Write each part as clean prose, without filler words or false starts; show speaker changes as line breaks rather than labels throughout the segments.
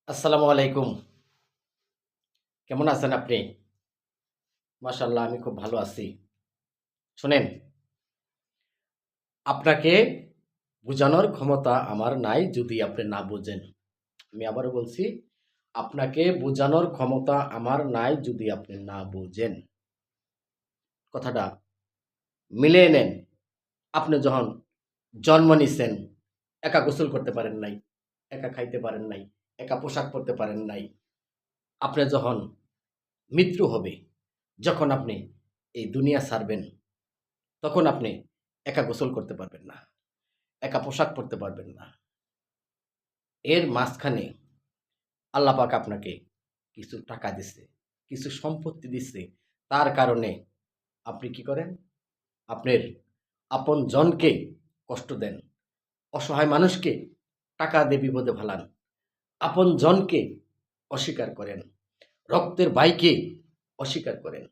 আসসালামু আলাইকুম। কেমন আছেন আপনি? মাশাআল্লাহ আমি খুব ভালো আছি। শোনেন, আপনাকে বুঝানোর ক্ষমতা আমার নাই যদি আপনি না বোঝেন। আমি আবারও বলছি, আপনাকে বোঝানোর ক্ষমতা আমার নাই যদি আপনি না বোঝেন। কথাটা মিলিয়ে নেন। আপনি যখন জন্ম নিছেন, একা গোসল করতে পারেন নাই, একা খাইতে পারেন নাই, একা পোশাক পরতে পারেন নাই। আপনার যখন মৃত্যু হবে, যখন আপনি এই দুনিয়া ছাড়বেন, তখন আপনি একা গোসল করতে পারবেন না, একা পোশাক পরতে পারবেন না। এর মাঝখানে আল্লাহ পাক আপনাকে কিছু টাকা দিছে, কিছু সম্পত্তি দিছে। তার কারণে আপনি কি করেন? আপনার আপনজনকে কষ্ট দেন। অসহায় মানুষকে টাকা দিয়ে বিপদে ফেলান। আপনজনকে অস্বীকার করেন। রক্তের ভাইকে অস্বীকার করেন।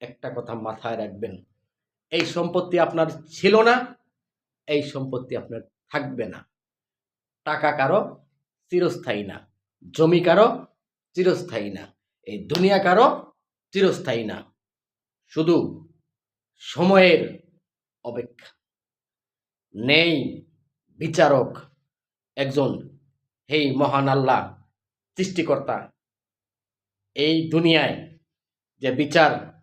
একটা কথা মাথায় রাখবেন, এই সম্পত্তি আপনার ছিল না, এই সম্পত্তি আপনার থাকবে না। টাকা কারো চিরস্থায়ী না, জমি কারো চিরস্থায়ী না, এই দুনিয়া কারো চিরস্থায়ী না। শুধু সময়ের অপেক্ষা। নেই বিচারক, একজন হেই মহান আল্লাহ সৃষ্টিকর্তা এই দুনিয়ায় যে বিচার